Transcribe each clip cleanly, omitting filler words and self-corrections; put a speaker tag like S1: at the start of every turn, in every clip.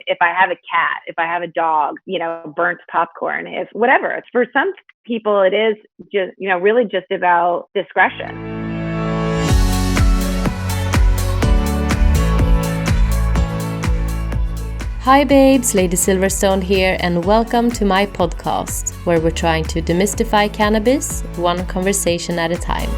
S1: if I have a cat, if I have a dog, burnt popcorn, if whatever. For some people, it is just, really just about discretion.
S2: Hi babes, Lady Silverstone here, and welcome to my podcast, where we're trying to demystify cannabis, one conversation at a time.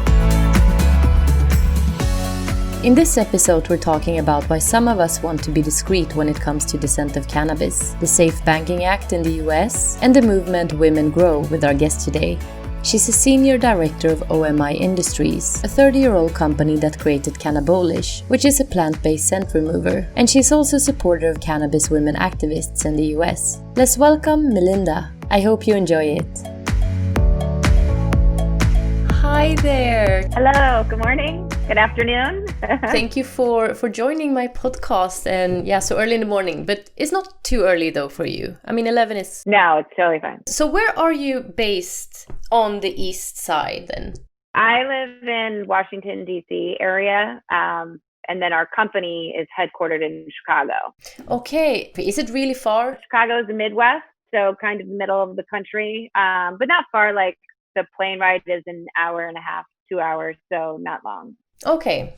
S2: In this episode, we're talking about why some of us want to be discreet when it comes to dissent of cannabis, the Safe Banking Act in the US, and the movement Women Grow with our guest today. She's a senior director of O.M.I Industries, a 30-year-old company that created Cannabolish, which is a plant-based scent remover, and she's also a supporter of cannabis women activists in the US. Let's welcome Melinda. I hope you enjoy it. Hi there.
S1: Hello, good morning, good afternoon.
S2: Thank you for joining my podcast, and so early in the morning, but it's not too early though for you. I mean, 11 is...
S1: No, it's totally fine.
S2: So where are you based on the east side then?
S1: I live in Washington, D.C. area, and then our company is headquartered in Chicago.
S2: Okay, is it really far?
S1: Chicago is the Midwest, so kind of middle of the country, but not far. Like the plane ride is an hour and a half, 2 hours, so not long.
S2: Okay.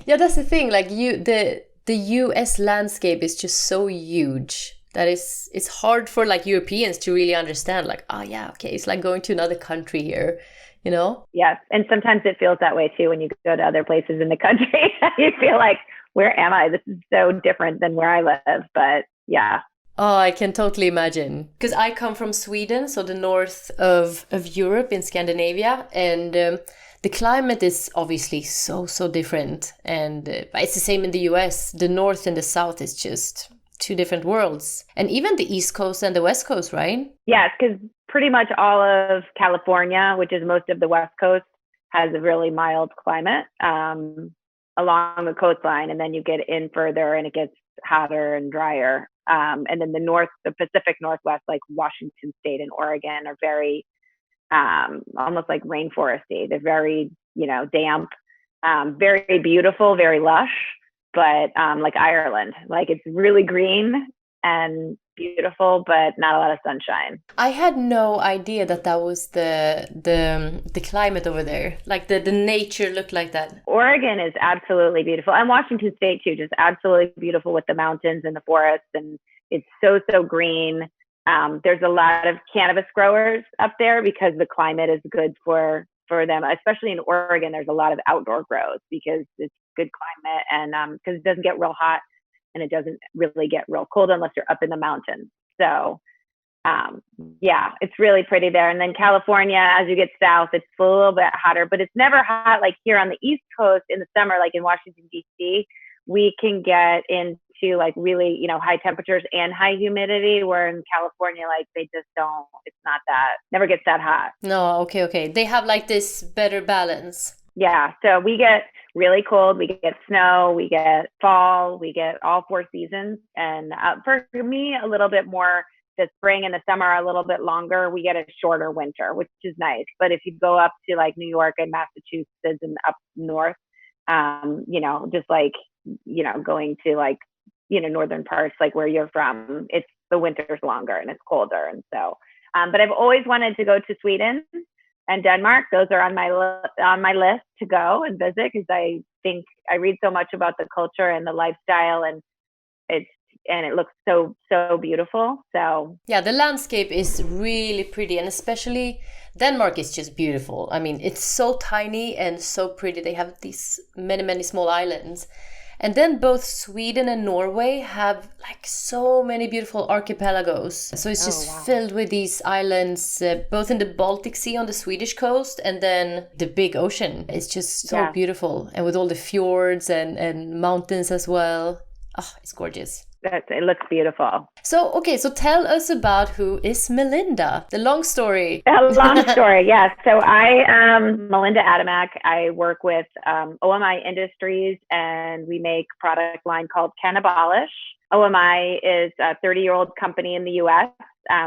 S2: Yeah, that's the thing. Like the US landscape is just so huge that it's hard for like Europeans to really understand. Like, it's like going to another country here, you know?
S1: Yes, and sometimes it feels that way too when you go to other places in the country. You feel like, where am I? This is so different than where I live. But yeah.
S2: Oh, I can totally imagine. Because I come from Sweden, so the north of Europe in Scandinavia, and the climate is obviously so different, and it's the same in the US. The north and the south is just two different worlds. And even the East Coast and the West Coast, right?
S1: Yes, because pretty much all of California, which is most of the West Coast, has a really mild climate along the coastline. And then you get in further and it gets hotter and drier. And then the Pacific Northwest, like Washington State and Oregon, are very almost like rainforesty. They're very, damp, very beautiful, very lush, but like Ireland, like it's really green and beautiful, but not a lot of sunshine.
S2: I had no idea that was the climate over there. Like the nature looked like that.
S1: Oregon is absolutely beautiful, and Washington State too, just absolutely beautiful with the mountains and the forests, and it's so green. There's a lot of cannabis growers up there because the climate is good for them, especially in Oregon. There's a lot of outdoor grows because it's good climate, and because it doesn't get real hot and it doesn't really get real cold unless you're up in the mountains. So it's really pretty there. And then California, as you get south, it's a little bit hotter, but it's never hot like here on the East Coast in the summer, like in Washington, D.C. We can get into like really, high temperatures and high humidity, where in California, like they just don't, never gets that hot.
S2: No, okay. They have like this better balance.
S1: Yeah, so we get really cold, we get snow, we get fall, we get all four seasons. And for me, a little bit more, the spring and the summer are a little bit longer. We get a shorter winter, which is nice. But if you go up to like New York and Massachusetts and up north, just like, going to like, northern parts, like where you're from, the winter's longer and it's colder. And so, but I've always wanted to go to Sweden and Denmark. Those are on my list to go and visit, because I think I read so much about the culture and the lifestyle, and it looks so beautiful. So
S2: yeah, the landscape is really pretty, and especially Denmark is just beautiful. I mean, it's so tiny and so pretty. They have these many small islands. And then both Sweden and Norway have like so many beautiful archipelagos. So it's just filled with these islands, both in the Baltic Sea on the Swedish coast, and then the big ocean. It's just so beautiful. And with all the fjords and mountains as well. Oh, it's gorgeous.
S1: It looks beautiful.
S2: So tell us about who is Melinda. The long story.
S1: A long story, yes. So I am Melinda Adamec. I work with O.M.I Industries, and we make a product line called Cannabolish. O.M.I is a 30-year-old company in the U.S.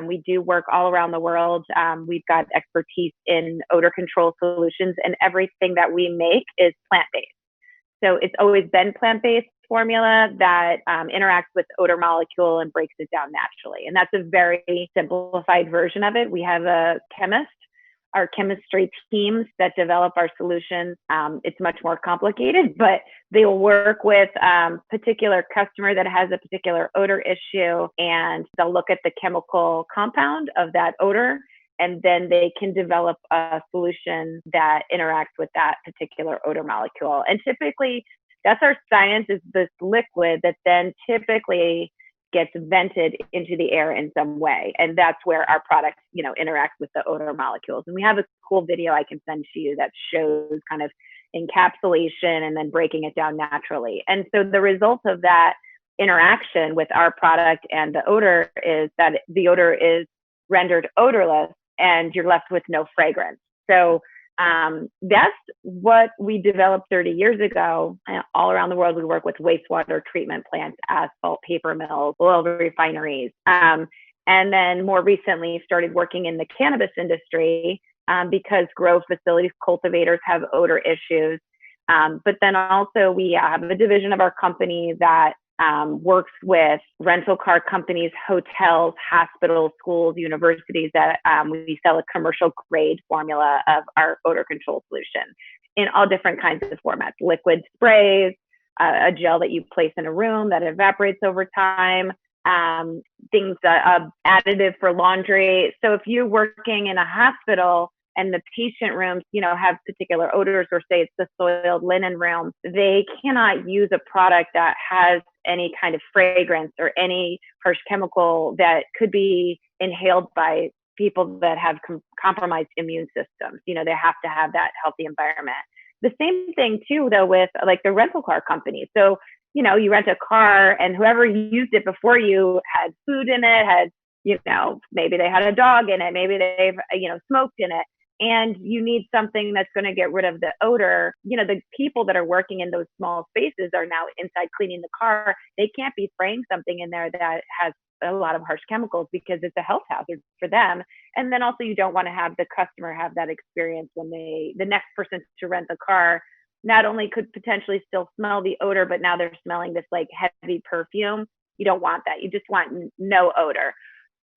S1: We do work all around the world. We've got expertise in odor control solutions, and everything that we make is plant-based. So it's always been plant-based formula that interacts with the odor molecule and breaks it down naturally. And that's a very simplified version of it. We have a chemist, our chemistry teams that develop our solutions. It's much more complicated, but they will work with a particular customer that has a particular odor issue, and they'll look at the chemical compound of that odor, and then they can develop a solution that interacts with that particular odor molecule. And typically, that's our science, is this liquid that then typically gets vented into the air in some way. And that's where our product, interacts with the odor molecules. And we have a cool video I can send to you that shows kind of encapsulation and then breaking it down naturally. And so the result of that interaction with our product and the odor is that the odor is rendered odorless and you're left with no fragrance. So that's what we developed 30 years ago. All around the world, we work with wastewater treatment plants, asphalt, paper mills, oil refineries. And then more recently started working in the cannabis industry because grow facilities, cultivators have odor issues. But then also we have a division of our company that works with rental car companies, hotels, hospitals, schools, universities, that we sell a commercial grade formula of our odor control solution in all different kinds of formats: liquid sprays, a gel that you place in a room that evaporates over time, things, additive for laundry. So if you're working in a hospital and the patient rooms, have particular odors, or say it's the soiled linen room, they cannot use a product that has any kind of fragrance or any harsh chemical that could be inhaled by people that have compromised immune systems. They have to have that healthy environment. The same thing too, though, with like the rental car company. So, you rent a car and whoever used it before you had food in it, had, maybe they had a dog in it, maybe they've, smoked in it. And you need something that's going to get rid of the odor. The people that are working in those small spaces are now inside cleaning the car. They can't be spraying something in there that has a lot of harsh chemicals because it's a health hazard for them. And then also you don't want to have the customer have that experience when the next person to rent the car not only could potentially still smell the odor, but now they're smelling this like heavy perfume. You don't want that. You just want no odor.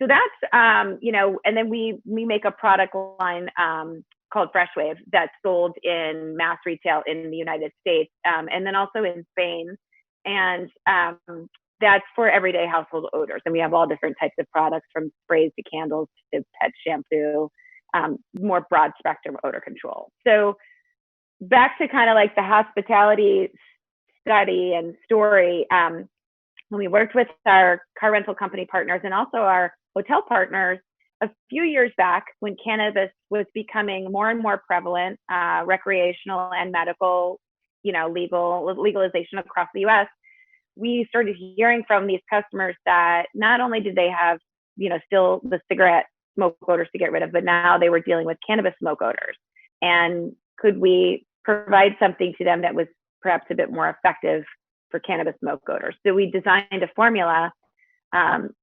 S1: So that's, and then we make a product line called Fresh Wave that's sold in mass retail in the United States, and then also in Spain. And that's for everyday household odors. And we have all different types of products, from sprays to candles to pet shampoo, more broad spectrum odor control. So back to kind of like the hospitality study and story, when we worked with our car rental company partners and also our hotel partners a few years back, when cannabis was becoming more and more prevalent, recreational and medical, legalization across the US, we started hearing from these customers that not only did they have, still the cigarette smoke odors to get rid of, but now they were dealing with cannabis smoke odors. And could we provide something to them that was perhaps a bit more effective for cannabis smoke odors? So we designed a formula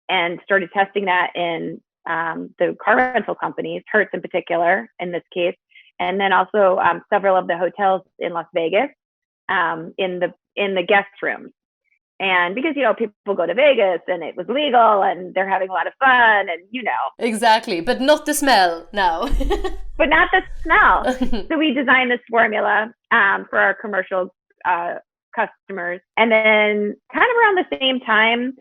S1: and started testing that in the car rental companies, Hertz in particular, in this case, and then also several of the hotels in Las Vegas, in the guest rooms. And because, people go to Vegas and it was legal and they're having a lot of fun and,
S2: Exactly, but not the smell now.
S1: But not the smell. So we designed this formula for our commercial customers. And then kind of around the same time,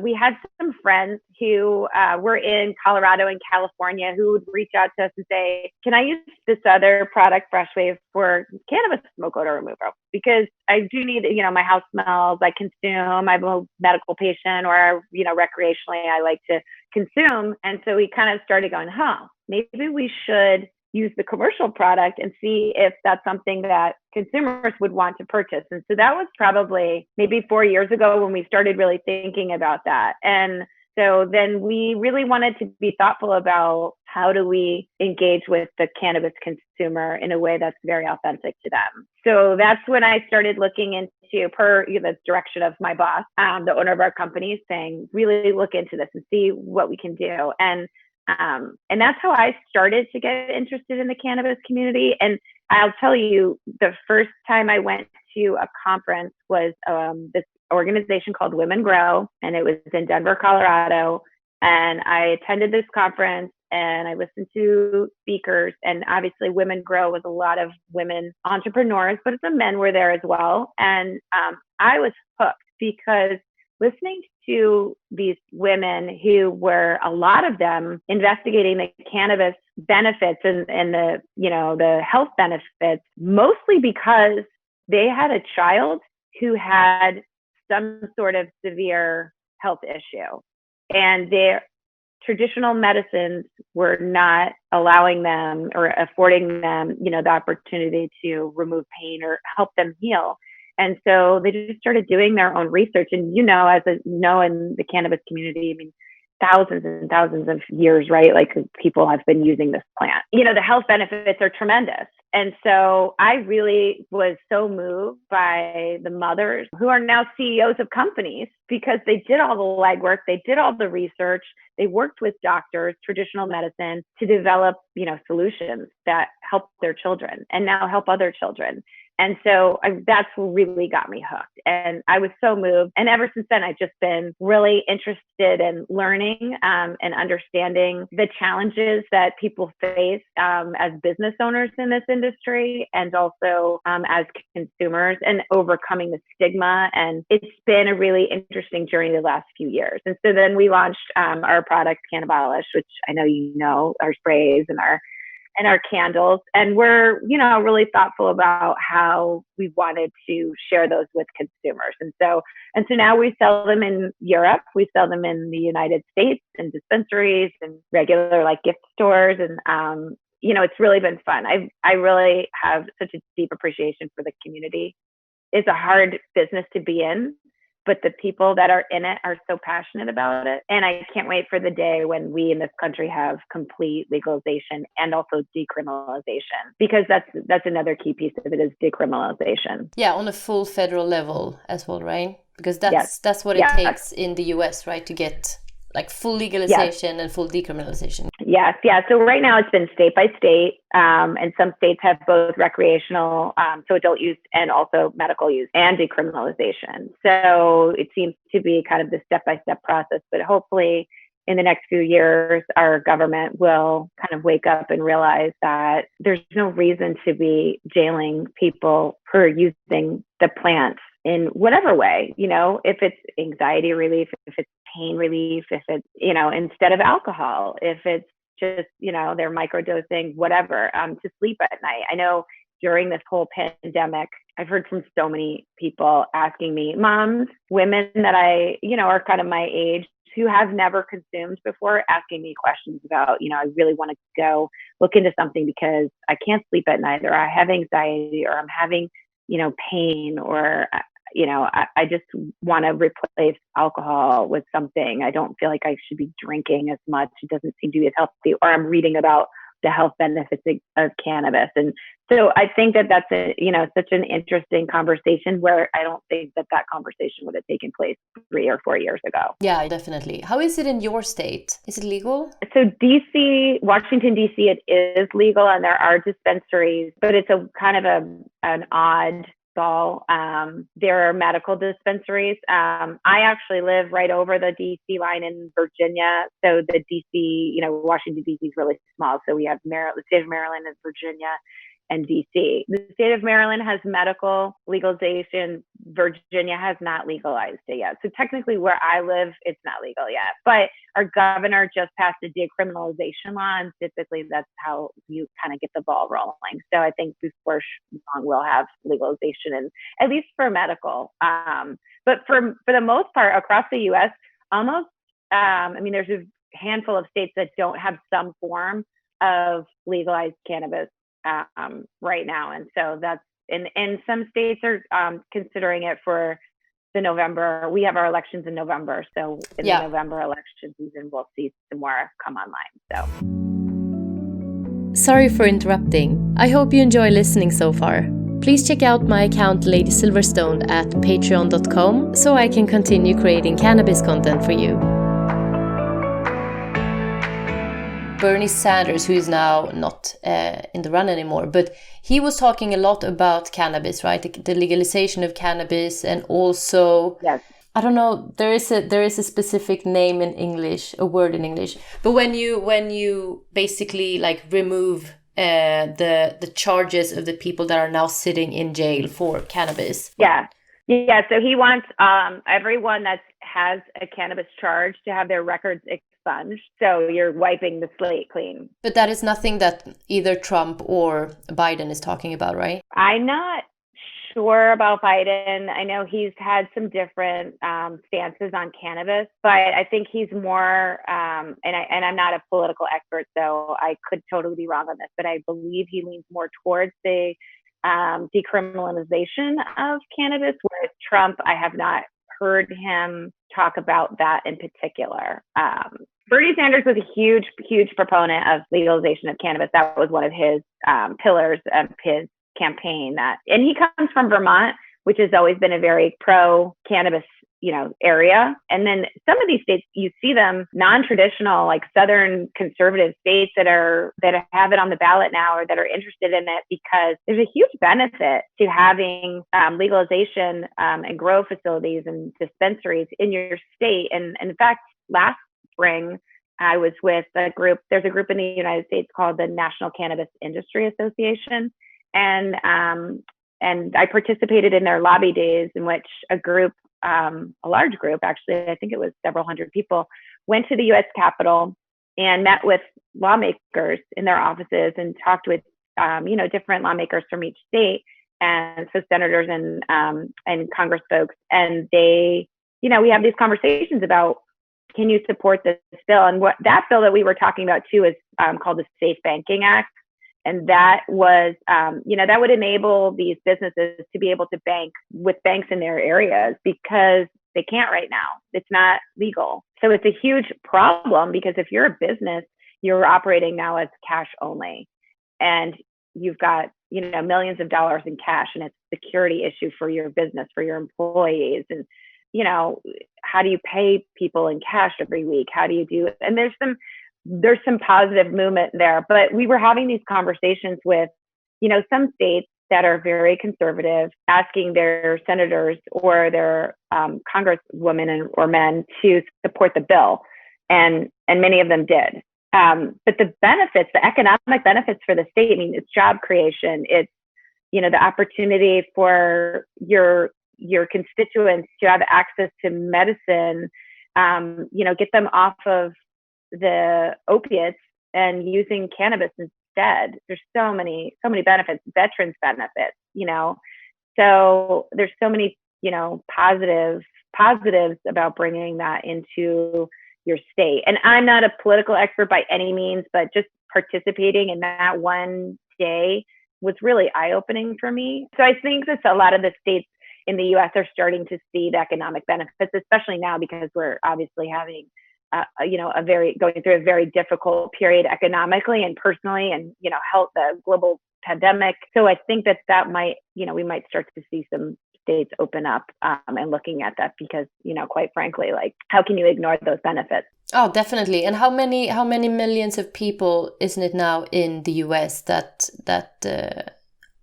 S1: we had some friends who were in Colorado and California who would reach out to us and say, can I use this other product, Fresh Wave, for cannabis smoke odor removal? Because I do need, my house smells, I consume, I'm a medical patient, or, recreationally, I like to consume. And so we kind of started going, maybe we should use the commercial product and see if that's something that consumers would want to purchase. And so that was probably maybe 4 years ago when we started really thinking about that. And so then we really wanted to be thoughtful about how do we engage with the cannabis consumer in a way that's very authentic to them. So that's when I started looking into, per the direction of my boss, the owner of our company, saying, really look into this and see what we can do. And that's how I started to get interested in the cannabis community. And I'll tell you, the first time I went to a conference was this organization called Women Grow, and it was in Denver, Colorado. And I attended this conference and I listened to speakers, and obviously Women Grow was a lot of women entrepreneurs, but some men were there as well. And I was hooked because listening to these women who were, a lot of them, investigating the cannabis benefits and the health benefits, mostly because they had a child who had some sort of severe health issue, and their traditional medicines were not allowing them or affording them, the opportunity to remove pain or help them heal. And so they just started doing their own research. And, in the cannabis community, I mean, thousands and thousands of years, right? Like, people have been using this plant. The health benefits are tremendous. And so I really was so moved by the mothers who are now CEOs of companies, because they did all the legwork, they did all the research, they worked with doctors, traditional medicine, to develop, solutions that help their children and now help other children. And so that's what really got me hooked. And I was so moved. And ever since then, I've just been really interested in learning and understanding the challenges that people face as business owners in this industry, and also as consumers, and overcoming the stigma. And it's been a really interesting journey the last few years. And so then we launched our product, Cannabolish, which I know our sprays and our candles. And we're, really thoughtful about how we wanted to share those with consumers. And so now we sell them in Europe, we sell them in the United States in dispensaries and regular gift stores. And, it's really been fun. I really have such a deep appreciation for the community. It's a hard business to be in, but the people that are in it are so passionate about it. And I can't wait for the day when we in this country have complete legalization and also decriminalization, because that's another key piece of it, is decriminalization.
S2: Yeah, on a full federal level as well, right? Because that's what it takes in the US, right, to get full legalization and full decriminalization.
S1: Yes. Yeah. So right now it's been state by state, and some states have both recreational, so adult use, and also medical use and decriminalization. So it seems to be kind of the step-by-step process, but hopefully in the next few years, our government will kind of wake up and realize that there's no reason to be jailing people for using the plants in whatever way, if it's anxiety relief, if it's pain relief, if it's, instead of alcohol, if it's just, they're microdosing, whatever, to sleep at night. I know during this whole pandemic, I've heard from so many people asking me, moms, women that are kind of my age, who have never consumed before, asking me questions about, I really want to go look into something because I can't sleep at night, or I have anxiety, or I'm having, pain, or, I just want to replace alcohol with something. I don't feel like I should be drinking as much. It doesn't seem to be as healthy, or I'm reading about the health benefits of cannabis. And so I think that's such an interesting conversation, where I don't think that conversation would have taken place 3 or 4 years ago.
S2: Yeah, definitely. How is it in your state? Is it legal?
S1: So Washington, DC, it is legal, and there are dispensaries, but it's a kind of an odd ball. There are medical dispensaries. I actually live right over the DC line in Virginia. So the DC, Washington, DC is really small. So we have the state of Maryland and Virginia and DC. The state of Maryland has medical legalization. Virginia has not legalized it yet. So technically where I live, it's not legal yet. But our governor just passed a decriminalization law, and typically that's how you kind of get the ball rolling. So I think before long we'll have legalization, and at least for medical. But for the most part, across the U.S., almost, there's a handful of states that don't have some form of legalized cannabis right now. And so that's, and some states are considering it for the November. We have our elections in November. So in the November election season, we'll see some more come online. So
S2: sorry for interrupting. I hope you enjoy listening so far. Please check out my account Lady Silverstone at patreon.com so I can continue creating cannabis content for you. Bernie Sanders, who is now not in the run anymore, but he was talking a lot about cannabis, right? The legalization of cannabis, and also,
S1: yes.
S2: I don't know, there is a specific name in English, a word in English, but when you basically like remove the charges of the people that are now sitting in jail for cannabis.
S1: Yeah. So he wants everyone that has a cannabis charge to have their records expunged. So you're wiping the slate clean.
S2: But that is nothing that either Trump or Biden is talking about, right?
S1: I'm not sure about Biden. I know he's had some different stances on cannabis, but I think he's more, and I'm not a political expert, so I could totally be wrong on this, but I believe he leans more towards the decriminalization of cannabis, whereas Trump, I have not heard him talk about that in particular. Bernie Sanders was a huge proponent of legalization of cannabis. That was one of his pillars of his campaign. And he comes from Vermont, which has always been a very pro cannabis, area. And then some of these states, you see them non-traditional, like Southern conservative states that have it on the ballot now, or that are interested in it, because there's a huge benefit to having legalization and grow facilities and dispensaries in your state. And in fact, last spring, I was with a group. There's a group in the United States called the National Cannabis Industry Association. And I participated in their lobby days, in which a large group, actually, I think it was several hundred people, went to the U.S. Capitol and met with lawmakers in their offices and talked with, different lawmakers from each state, and so senators and Congress folks. And they, we have these conversations about, can you support this bill? And what that bill that we were talking about too is called the Safe Banking Act. And that was, that would enable these businesses to be able to bank with banks in their areas, because they can't right now. It's not legal. So it's a huge problem, because if you're a business, you're operating now as cash only, and you've got, millions of dollars in cash, and it's a security issue for your business, for your employees. And, how do you pay people in cash every week? How do you do it? And there's some positive movement there, but we were having these conversations with, some states that are very conservative, asking their senators or their congresswomen or men to support the bill, and many of them did. But the benefits, the economic benefits for the state, it's job creation, it's the opportunity for your constituents to have access to medicine, get them off of the opiates and using cannabis instead. There's so many benefits, veterans benefits, so there's so many, positives about bringing that into your state. And I'm not a political expert by any means, but just participating in that one day was really eye-opening for me. So I think that a lot of the states in the U.S. are starting to see the economic benefits, especially now, because we're obviously having going through a very difficult period economically and personally, and, health, the global pandemic. So I think that might, we might start to see some states open up and looking at that, because, quite frankly, like, how can you ignore those benefits?
S2: Oh, definitely. And how many millions of people isn't it now in the US that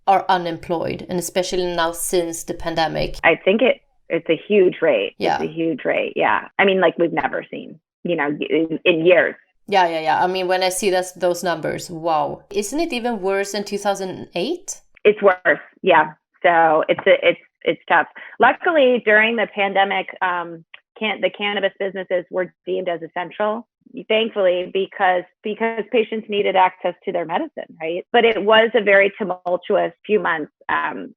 S2: are unemployed, and especially now since the pandemic?
S1: I think it's a huge rate.
S2: Yeah.
S1: It's a huge rate. Yeah. Like we've never seen, in years.
S2: Yeah. When I see those numbers, wow. Isn't it even worse than 2008? It's
S1: worse. Yeah. So it's tough. Luckily, during the pandemic, the cannabis businesses were deemed as essential, thankfully, because patients needed access to their medicine, right? But it was a very tumultuous few months.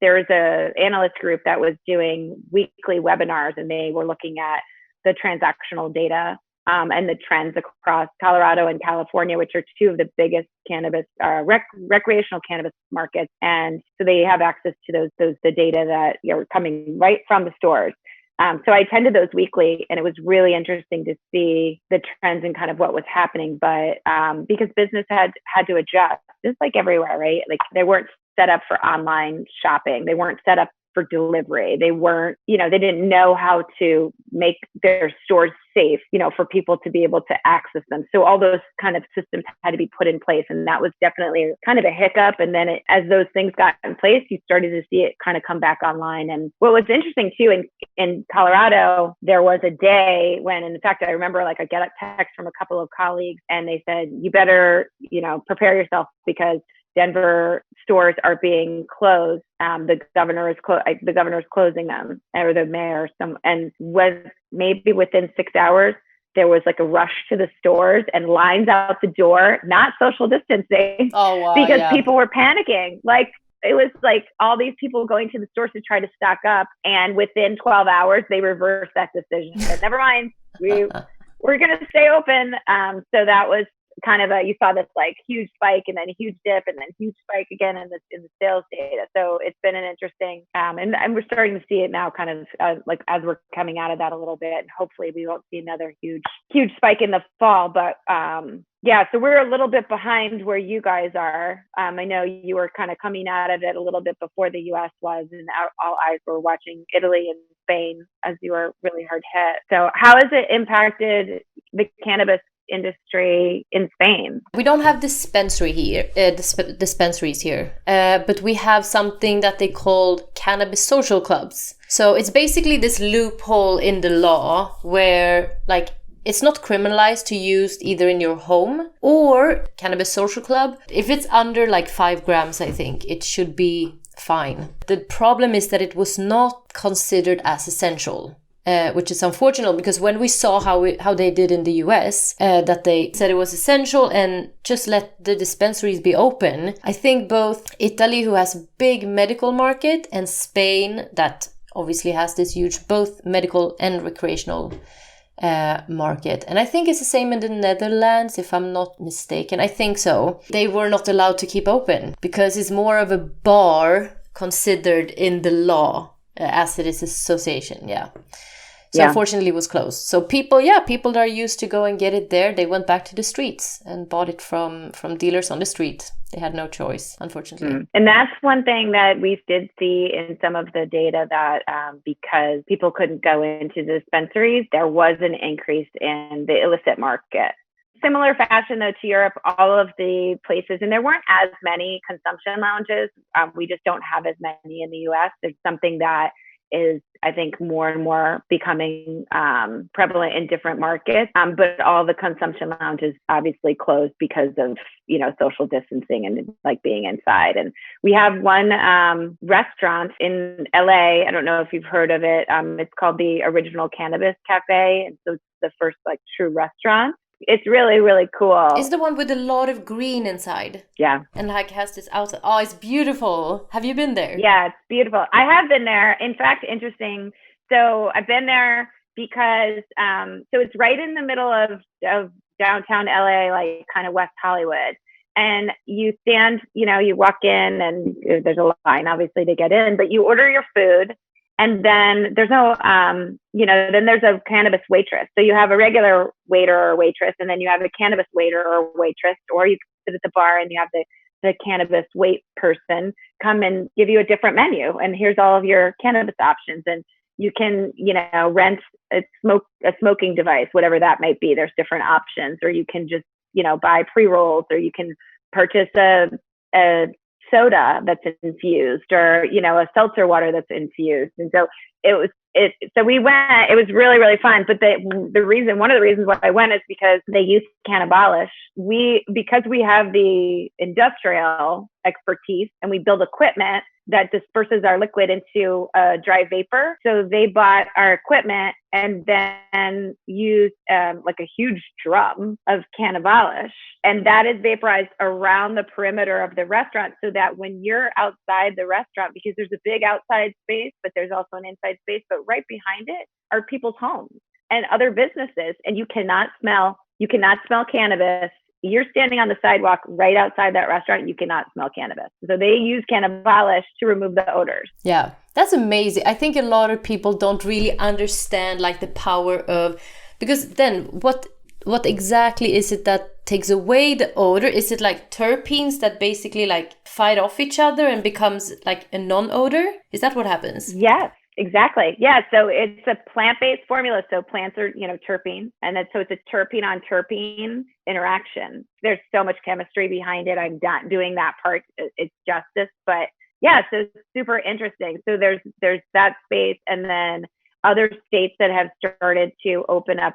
S1: There was an analyst group that was doing weekly webinars, and they were looking at the transactional data and the trends across Colorado and California, which are two of the biggest cannabis recreational cannabis markets. And so they have access to the data that are coming right from the stores. So I attended those weekly, and it was really interesting to see the trends and kind of what was happening. But because business had to adjust, just like everywhere, right? Like, they weren't set up for online shopping. They weren't set up for delivery. They weren't, they didn't know how to make their stores safe, for people to be able to access them. So all those kind of systems had to be put in place. And that was definitely kind of a hiccup. And then as those things got in place, you started to see it kind of come back online. And what was interesting too, in Colorado, there was a day when, in fact, I remember I get a text from a couple of colleagues and they said, you better, prepare yourself because Denver stores are being closed. The governor is closing them, or the mayor. And was maybe within 6 hours, there was a rush to the stores and lines out the door, not social distancing, because people were panicking. It was all these people going to the stores to try to stock up, and within 12 hours, they reversed that decision. But never mind, we're going to stay open. So that was kind of you saw this huge spike and then a huge dip and then huge spike again in the sales data. So it's been an interesting, and we're starting to see it now kind of as we're coming out of that a little bit, and hopefully we won't see another huge spike in the fall. But so we're a little bit behind where you guys are. I know you were kind of coming out of it a little bit before the US was, and all eyes were watching Italy and Spain as you were really hard hit. So how has it impacted the cannabis industry in Spain?
S2: We don't have dispensaries here, but we have something that they call cannabis social clubs. So it's basically this loophole in the law where it's not criminalized to use either in your home or cannabis social club. If it's under 5 grams, I think it should be fine. The problem is that it was not considered as essential. Which is unfortunate, because when we saw how they did in the US, that they said it was essential and just let the dispensaries be open. I think both Italy, who has a big medical market, and Spain, that obviously has this huge both medical and recreational market. And I think it's the same in the Netherlands, if I'm not mistaken. I think so. They were not allowed to keep open because it's more of a bar considered in the law as it is association. Yeah. So unfortunately it was closed. So people that are used to go and get it there, they went back to the streets and bought it from dealers on the street. They had no choice, unfortunately.
S1: And that's one thing that we did see in some of the data, that because people couldn't go into the dispensaries, there was an increase in the illicit market. Similar fashion, though, to Europe, all of the places, and there weren't as many consumption lounges. We just don't have as many in the US. It's something that is, I think, more and more becoming prevalent in different markets. But all the consumption lounges obviously closed because of, social distancing and being inside. And we have one restaurant in LA. I don't know if you've heard of it. It's called the Original Cannabis Cafe. And so it's the first true restaurant. It's really, really cool.
S2: It's the one with a lot of green inside.
S1: Yeah.
S2: And has this outside. Oh, it's beautiful. Have you been there?
S1: Yeah, it's beautiful. I have been there. In fact, interesting. So I've been there because, so it's right in the middle of downtown LA, kind of West Hollywood. And you stand, you walk in and there's a line obviously to get in, but you order your food. And then there's no, then there's a cannabis waitress. So you have a regular waiter or waitress, and then you have a cannabis waiter or waitress, or you sit at the bar and you have the cannabis wait person come and give you a different menu. And here's all of your cannabis options. And you can, rent a smoking device, whatever that might be. There's different options, or you can just, buy pre-rolls, or you can purchase a soda that's infused, or a seltzer water that's infused. And so so we went. It was really, really fun. But one of the reasons why I went is because they use Cannabolish. Because we have the industrial expertise and we build equipment that disperses our liquid into a dry vapor. So they bought our equipment and then used a huge drum of Cannabolish, and that is vaporized around the perimeter of the restaurant, so that when you're outside the restaurant, because there's a big outside space, but there's also an inside space, but right behind it are people's homes and other businesses, and you cannot smell cannabis. You're standing on the sidewalk right outside that restaurant, you cannot smell cannabis. So they use Cannabolish to remove the odors.
S2: Yeah, that's amazing. I think a lot of people don't really understand the power of, because then what what exactly is it that takes away the odor? Is it like terpenes that basically like fight off each other and becomes like a non-odor? Is that what happens?
S1: Yes, exactly. Yeah. So it's a plant-based formula. So plants are, terpene. And then, so it's a terpene on terpene interaction. There's so much chemistry behind it. I'm not doing that part. It's justice, but yeah, so it's super interesting. So there's that space. And then other states that have started to open up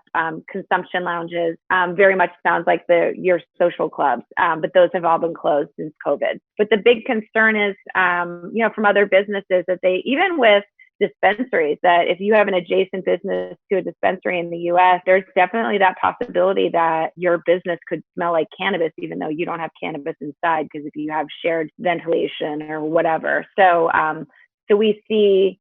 S1: consumption lounges, very much sounds like your social clubs, but those have all been closed since COVID. But the big concern is, from other businesses that even with dispensaries, that if you have an adjacent business to a dispensary in the US, there's definitely that possibility that your business could smell like cannabis, even though you don't have cannabis inside, because if you have shared ventilation or whatever. So we see,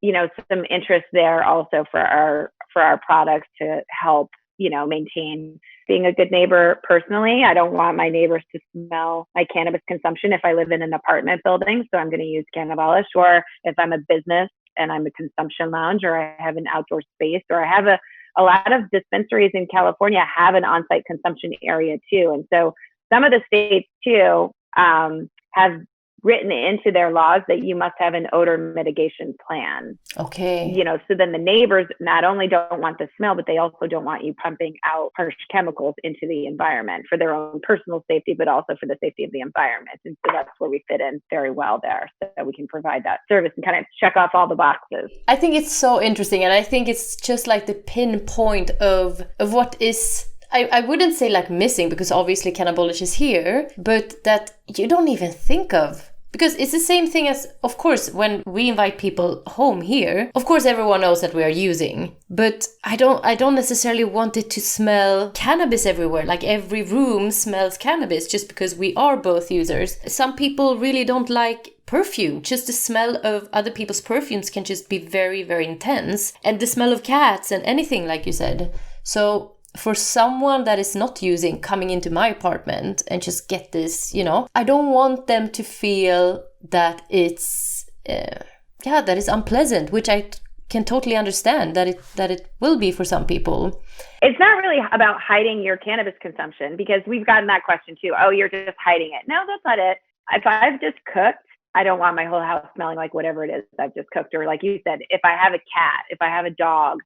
S1: some interest there also for our products to help, maintain being a good neighbor. Personally, I don't want my neighbors to smell my cannabis consumption if I live in an apartment building. So I'm going to use Cannabolish. Or if I'm a business and I'm a consumption lounge, or I have an outdoor space, or I have a lot of dispensaries in California have an on-site consumption area too. And so some of the states too have written into their laws that you must have an odor mitigation plan.
S2: Okay.
S1: So then the neighbors not only don't want the smell, but they also don't want you pumping out harsh chemicals into the environment for their own personal safety, but also for the safety of the environment. And so that's where we fit in very well there, so that we can provide that service and kind of check off all the boxes.
S2: I think it's so interesting. And I think it's just like the pinpoint of what is, I wouldn't say like missing, because obviously Cannabolish is here, but that you don't even think of. Because it's the same thing as, of course, when we invite people home here, of course, everyone knows that we are using, but I don't necessarily want it to smell cannabis everywhere. Like every room smells cannabis just because we are both users. Some people really don't like perfume. Just the smell of other people's perfumes can just be very, very intense. And the smell of cats and anything, like you said. So for someone that is not using, coming into my apartment and just get this, I don't want them to feel that it's, that is unpleasant, which I can totally understand that it will be for some people.
S1: It's not really about hiding your cannabis consumption, because we've gotten that question too. Oh, you're just hiding it. No, that's not it. If I've just cooked, I don't want my whole house smelling like whatever it is I've just cooked. Or like you said, if I have a cat, if I have a dog,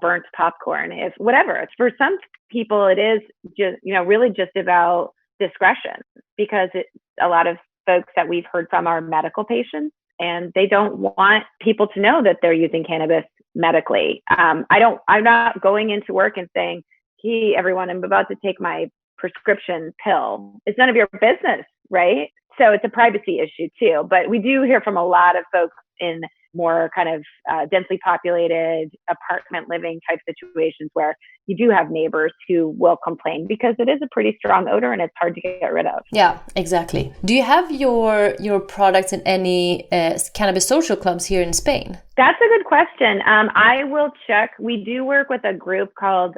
S1: burnt popcorn, if whatever. For some people, it is just, really just about discretion, because a lot of folks that we've heard from are medical patients, and they don't want people to know that they're using cannabis medically. I'm not going into work and saying, hey, everyone, I'm about to take my prescription pill. It's none of your business, right? So it's a privacy issue too. But we do hear from a lot of folks in more kind of densely populated apartment living type situations where you do have neighbors who will complain, because it is a pretty strong odor and it's hard to get rid of.
S2: Yeah, exactly. Do you have your products in any cannabis social clubs here in Spain?
S1: That's a good question. I will check. We do work with a group called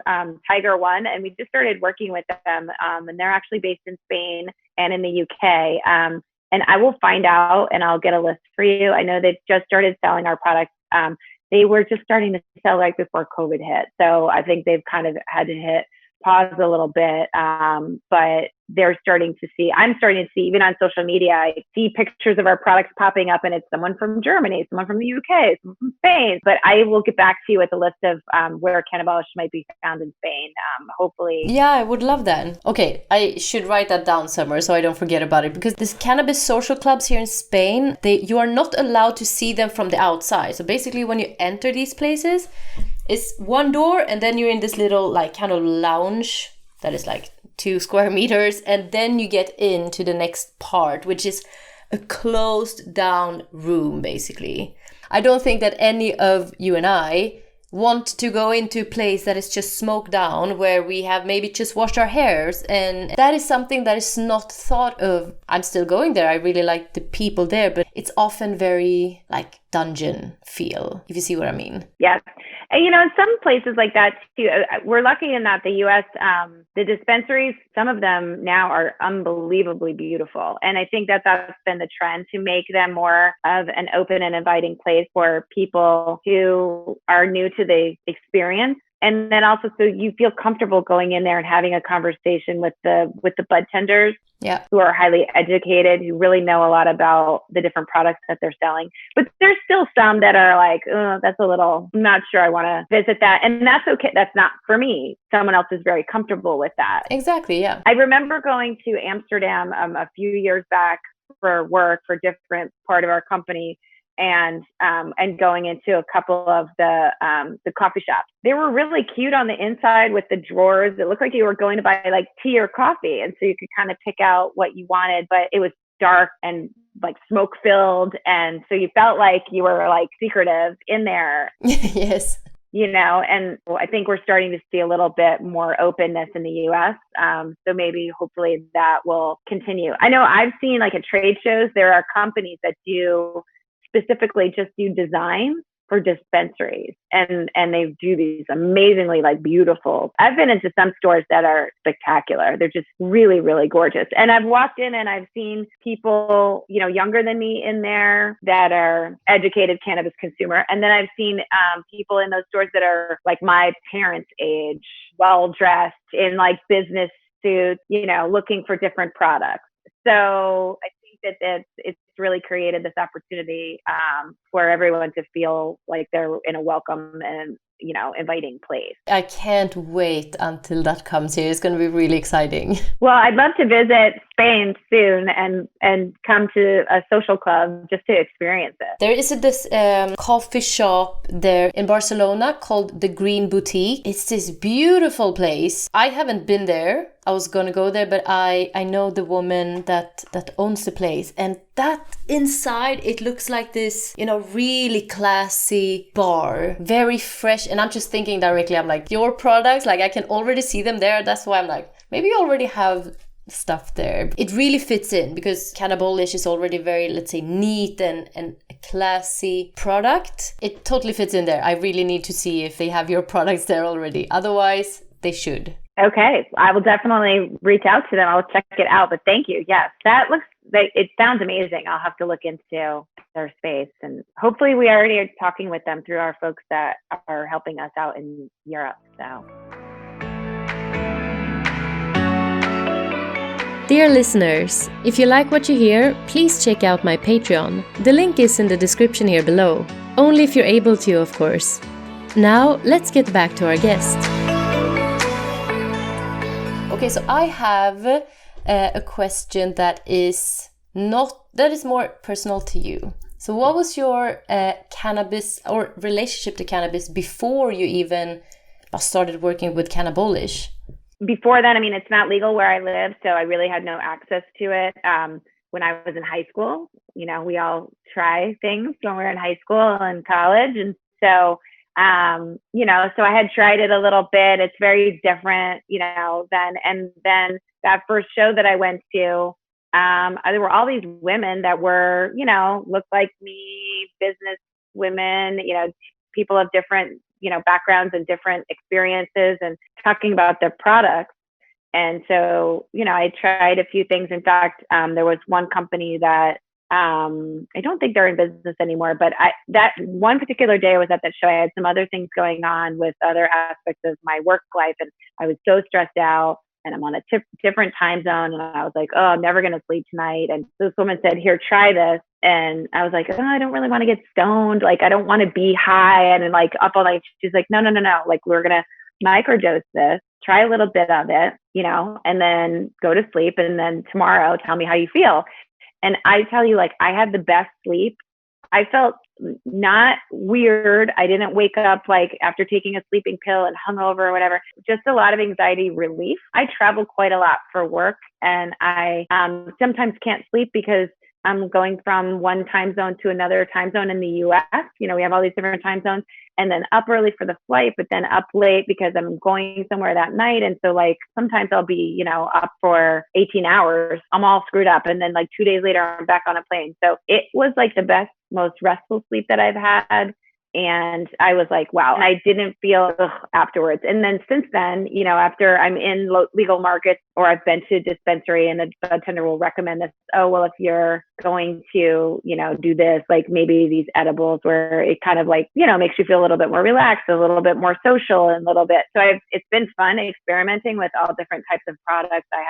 S1: Tiger One, and we just started working with them. And they're actually based in Spain and in the UK. And I will find out and I'll get a list for you. I know they've just started selling our products. They were just starting to sell right before COVID hit. So I think they've kind of had to hit pause a little bit. But I'm starting to see, even on social media, I see pictures of our products popping up, and it's someone from Germany, someone from the UK, someone from Spain. But I will get back to you with a list of where Cannabolish might be found in Spain, hopefully.
S2: Yeah, I would love that. Okay, I should write that down somewhere so I don't forget about it, because this cannabis social clubs here in Spain, you are not allowed to see them from the outside. So basically when you enter these places, it's one door, and then you're in this little like kind of lounge that is like 2 square meters, and then you get into the next part, which is a closed down room basically. I don't think that any of you and I want to go into a place that is just smoked down, where we have maybe just washed our hairs, and that is something that is not thought of. I'm still going there. I really like the people there, but it's often very like dungeon feel, if you see what I mean.
S1: Yes. And, in some places like that too, we're lucky in that the U.S., the dispensaries, some of them now are unbelievably beautiful. And I think that that's been the trend, to make them more of an open and inviting place for people who are new to the experience. And then also, so you feel comfortable going in there and having a conversation with the bud tenders,
S2: Yeah.
S1: who are highly educated, who really know a lot about the different products that they're selling. But there's still some that are like, oh, that's a little, I'm not sure I want to visit that. And that's okay. That's not for me. Someone else is very comfortable with that.
S2: Exactly. Yeah.
S1: I remember going to Amsterdam a few years back for work for a different part of our company, and going into a couple of the coffee shops. They were really cute on the inside with the drawers. It looked like you were going to buy like tea or coffee, and so you could kind of pick out what you wanted. But it was dark and like smoke filled, and so you felt like you were like secretive in there.
S2: Yes.
S1: You know, and I think we're starting to see a little bit more openness in the US. So maybe hopefully that will continue. I know I've seen like at trade shows, there are companies that do specifically just do design for dispensaries, and they do these amazingly like beautiful. I've been into some stores that are spectacular. They're just really, really gorgeous. And I've walked in and I've seen people, you know, younger than me in there that are educated cannabis consumer. And then I've seen people in those stores that are like my parents' age, well dressed in like business suits, you know, looking for different products. So I think that it's really created this opportunity for everyone to feel like they're in a welcome and, you know, inviting place.
S2: I can't wait until that comes here. It's going to be really exciting.
S1: Well, I'd love to visit Spain soon and come to a social club just to experience it.
S2: There is this coffee shop there in Barcelona called the Green Boutique. It's this beautiful place. I haven't been there. I was going to go there, but I know the woman that owns the place. And that inside, it looks like this, you know, really classy bar. Very fresh. And I'm just thinking directly, I'm like, your products, like I can already see them there. That's why I'm like, maybe you already have stuff there. It really fits in because Cannabolish is already very, let's say, neat and a classy product. It totally fits in there. I really need to see if they have your products there already. Otherwise, they should.
S1: Okay, I will definitely reach out to them. I'll check it out. But thank you. Yes, it sounds amazing. I'll have to look into their space, and hopefully we already are talking with them through our folks that are helping us out in Europe. So.
S3: Dear listeners, if you like what you hear, please check out my Patreon. The link is in the description here below. Only if you're able to, of course. Now, let's get back to our guest.
S2: Okay, so I have a question that is more personal to you. So what was your cannabis or relationship to cannabis before you even started working with Cannabolish?
S1: Before then, I mean, it's not legal where I live, so I really had no access to it. When I was in high school, you know, we all try things when we're in high school and college. And so, you know, so I had tried it a little bit. It's very different, you know, and then that first show that I went to, there were all these women that were, you know, looked like me, business women, you know, people of different, you know, backgrounds and different experiences, and talking about their products. And so, you know, I tried a few things. In fact, there was one company that I don't think they're in business anymore, but that one particular day I was at that show, I had some other things going on with other aspects of my work life, and I was so stressed out, and I'm on a different time zone, and I was like, oh, I'm never going to sleep tonight. And this woman said, here, try this. And I was like, oh, I don't really want to get stoned. Like, I don't want to be high and like up all night. She's like, no. Like, we're going to microdose this, try a little bit of it, you know, and then go to sleep. And then tomorrow, tell me how you feel. And I tell you, like, I had the best sleep. I felt not weird. I didn't wake up like after taking a sleeping pill and hungover or whatever. Just a lot of anxiety relief. I travel quite a lot for work, and I sometimes can't sleep because I'm going from one time zone to another time zone in the US. You know, we have all these different time zones, and then up early for the flight, but then up late because I'm going somewhere that night. And so like sometimes I'll be, you know, up for 18 hours. I'm all screwed up. And then like 2 days later, I'm back on a plane. So it was like the best, most restful sleep that I've had. And I was like, wow. And I didn't feel afterwards. And then since then, you know, after I'm in legal markets or I've been to a dispensary and the bud tender will recommend this, oh, well, if you're going to, do this, like maybe these edibles where it kind of like, makes you feel a little bit more relaxed, a little bit more social, and a little bit. So it's been fun experimenting with all different types of products. I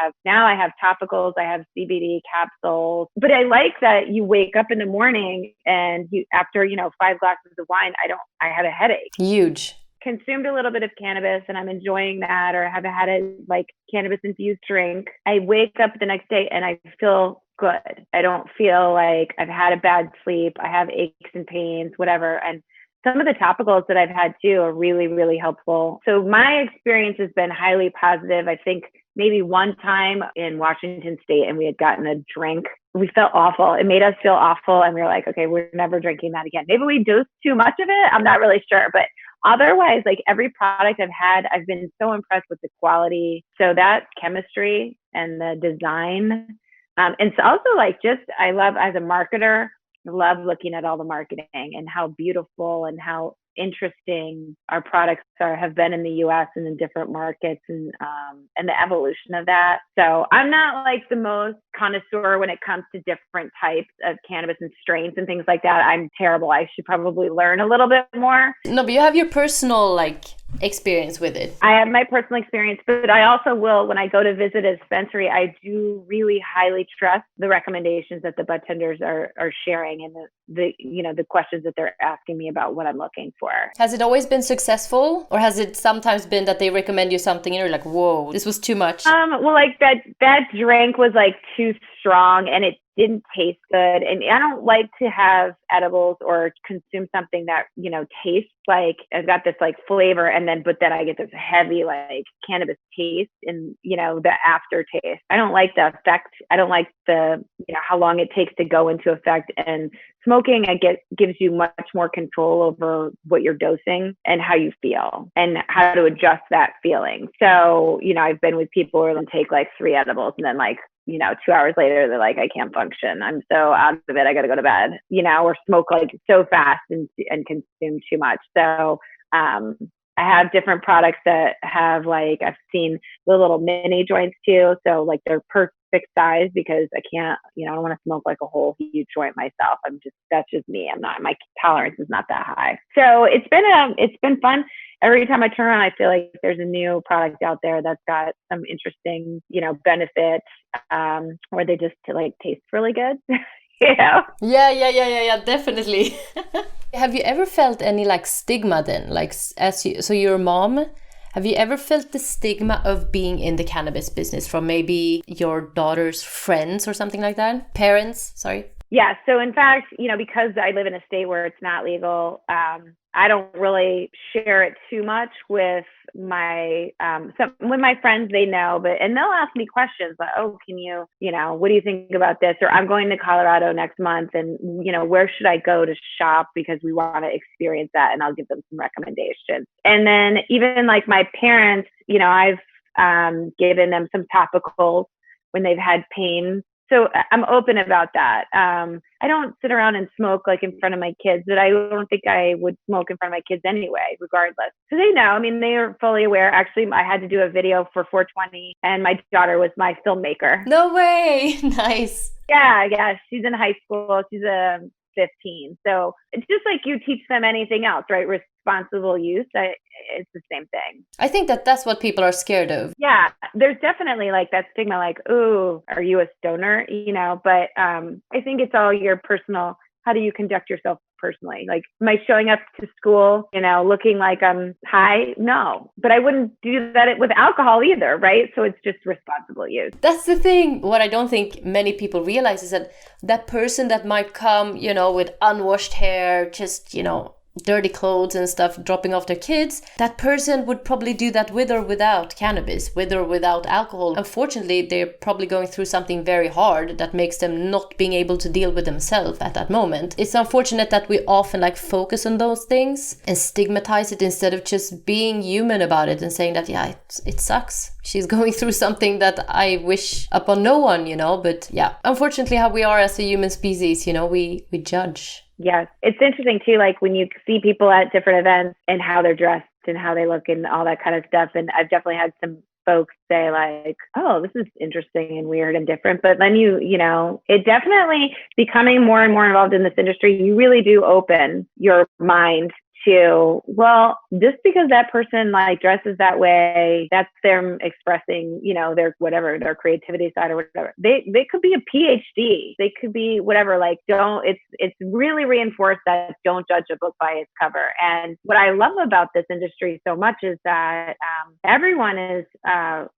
S1: have topicals, I have CBD capsules, but I like that you wake up in the morning and after, 5 glasses of wine, I had a headache.
S2: Huge.
S1: Consumed a little bit of cannabis and I'm enjoying that, or have had a like cannabis infused drink. I wake up the next day and I feel good. I don't feel like I've had a bad sleep. I have aches and pains, whatever. And some of the topicals that I've had too are really, really helpful. So my experience has been highly positive. I think maybe one time in Washington State and we had gotten a drink. We felt awful. It made us feel awful. And we were like, okay, we're never drinking that again. Maybe we dosed too much of it. I'm not really sure. But otherwise, like every product I've had, I've been so impressed with the quality. So that chemistry and the design. And so also like I love as a marketer, I love looking at all the marketing and how beautiful and how interesting our products have been in the US and in different markets, and the evolution of that. So I'm not like the most connoisseur when it comes to different types of cannabis and strains and things like that. I'm terrible. I should probably learn a little bit more.
S2: No, but you have your personal experience with it.
S1: I have my personal experience, but I also will, when I go to visit a dispensary, I do really highly trust the recommendations that the budtenders are sharing and the questions that they're asking me about what I'm looking for.
S2: Has it always been successful, or has it sometimes been that they recommend you something and you're like, whoa, this was too much?
S1: Well, like that drink was like too strong and it didn't taste good. And I don't like to have edibles or consume something that, tastes like I've got this like flavor but then I get this heavy like cannabis taste and, the aftertaste. I don't like the effect. I don't like the, how long it takes to go into effect. And smoking, gives you much more control over what you're dosing and how you feel and how to adjust that feeling. So, I've been with people who will take like 3 edibles and then 2 hours later, they're like, I can't function. I'm so out of it. I got to go to bed, or smoke like so fast and consume too much. So I have different products that have like, I've seen the little mini joints too. So like they're perfect size because I can't, I don't want to smoke like a whole huge joint myself. That's just me. My tolerance is not that high. So it's been fun. Every time I turn around, I feel like there's a new product out there that's got some interesting, benefits, or they just like taste really good. Yeah,
S2: definitely. Have you ever felt any like stigma then? So you're a mom, have you ever felt the stigma of being in the cannabis business from maybe your daughter's friends or something like that? Parents, sorry.
S1: Yeah. So in fact, because I live in a state where it's not legal, I don't really share it too much with my friends. They know, and they'll ask me questions like, oh, can you, what do you think about this? Or I'm going to Colorado next month and, where should I go to shop because we want to experience that, and I'll give them some recommendations. And then even like my parents, I've given them some topicals when they've had pain. So I'm open about that. I don't sit around and smoke like in front of my kids, but I don't think I would smoke in front of my kids anyway, regardless. So they know, they are fully aware. Actually, I had to do a video for 420 and my daughter was my filmmaker.
S2: No way. Nice.
S1: Yeah. She's in high school. She's 15. So it's just like you teach them anything else, right? Responsible use. It's the same thing.
S2: I think that's what people are scared of.
S1: Yeah, there's definitely like that stigma, like, ooh, are you a stoner? But I think it's all your personal. How do you conduct yourself personally? Like, am I showing up to school, looking like I'm high? No, but I wouldn't do that with alcohol either, right? So it's just responsible use.
S2: That's the thing. What I don't think many people realize is that person that might come, with unwashed hair, just, dirty clothes and stuff, dropping off their kids, that person would probably do that with or without cannabis, with or without alcohol. Unfortunately, they're probably going through something very hard that makes them not being able to deal with themselves at that moment. It's unfortunate that we often focus on those things and stigmatize it instead of just being human about it and saying that, yeah, it sucks. She's going through something that I wish upon no one, but yeah, unfortunately how we are as a human species, we judge.
S1: Yes. It's interesting too, like when you see people at different events and how they're dressed and how they look and all that kind of stuff. And I've definitely had some folks say like, oh, this is interesting and weird and different. But then it definitely becoming more and more involved in this industry, you really do open your mind to, well, just because that person like dresses that way, that's them expressing, their whatever, their creativity side or whatever. They could be a PhD. They could be whatever. Like, it's really reinforced that don't judge a book by its cover. And what I love about this industry so much is that everyone is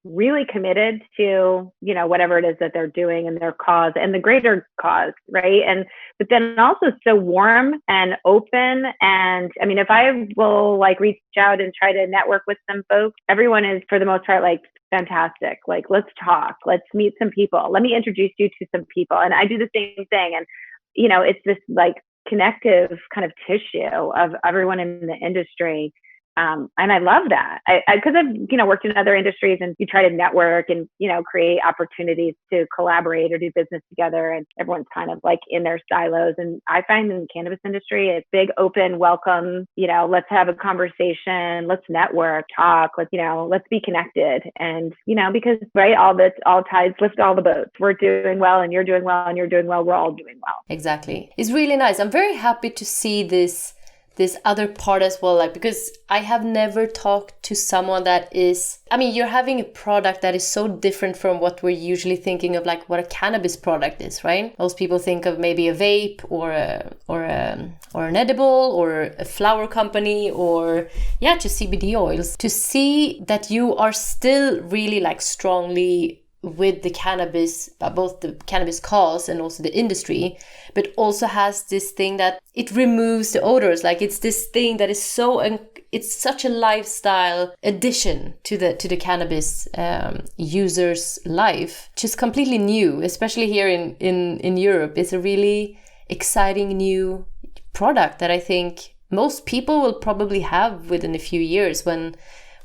S1: really committed to, whatever it is that they're doing and their cause and the greater cause, right? But then also so warm and open. And I mean, if I will like reach out and try to network with some folks, everyone is for the most part like fantastic. Like, let's talk, let's meet some people. Let me introduce you to some people. And I do the same thing. And, it's this like connective kind of tissue of everyone in the industry. And I love that because I've, worked in other industries and you try to network and, create opportunities to collaborate or do business together. And everyone's kind of like in their silos. And I find in the cannabis industry, it's big, open, welcome, let's have a conversation, let's network, talk, let's be connected. And, because all tides lift all the boats. We're doing well and you're doing well and you're doing well. We're all doing well.
S2: Exactly. It's really nice. I'm very happy to see this other part as well, like, because I have never talked to someone that is, you're having a product that is so different from what we're usually thinking of, like what a cannabis product is, right? Most people think of maybe a vape or an edible or a flower company or just CBD oils. To see that you are still really like strongly with the cannabis, both the cannabis cause and also the industry, but also has this thing that it removes the odors. Like, it's this thing that is it's such a lifestyle addition to the cannabis user's life, which is completely new, especially here in Europe. It's a really exciting new product that I think most people will probably have within a few years when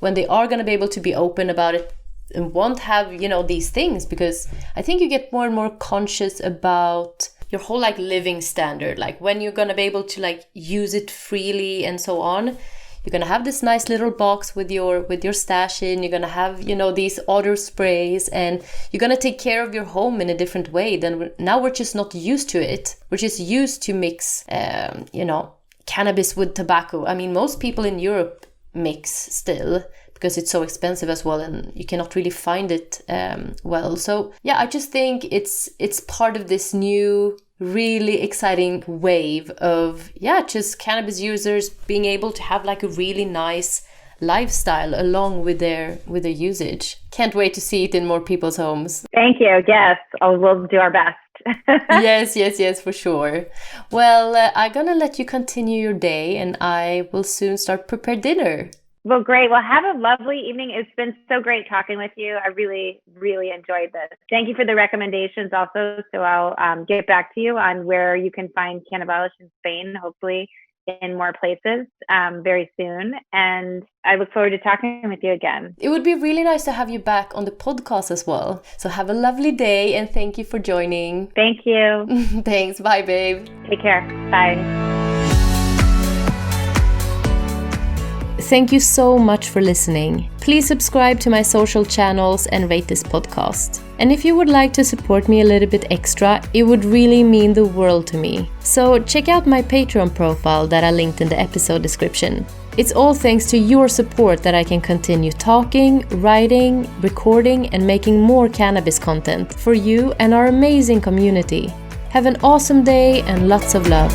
S2: they are going to be able to be open about it and won't have, these things, because I think you get more and more conscious about your whole like living standard, like when you're going to be able to like use it freely and so on. You're going to have this nice little box with your stash in. You're going to have, these odor sprays, and you're going to take care of your home in a different way than now. We're just not used to it. We're just used to mix, cannabis with tobacco. Most people in Europe mix still, because it's so expensive as well, and you cannot really find it well. So I just think it's part of this new, really exciting wave of just cannabis users being able to have like a really nice lifestyle along with their usage. Can't wait to see it in more people's homes.
S1: Thank you. Yes, we'll do our best.
S2: Yes, for sure. Well, I'm gonna let you continue your day, and I will soon start prepare dinner.
S1: Well, great. Well, have a lovely evening. It's been so great talking with you. I really, really enjoyed this. Thank you for the recommendations also. So I'll get back to you on where you can find Cannabolish in Spain, hopefully in more places very soon. And I look forward to talking with you again.
S2: It would be really nice to have you back on the podcast as well. So have a lovely day, and thank you for joining.
S1: Thank you.
S2: Thanks. Bye, babe.
S1: Take care. Bye.
S3: Thank you so much for listening. Please subscribe to my social channels and rate this podcast. And if you would like to support me a little bit extra, it would really mean the world to me. So check out my Patreon profile that I linked in the episode description. It's all thanks to your support that I can continue talking, writing, recording, and making more cannabis content for you and our amazing community. Have an awesome day and lots of love.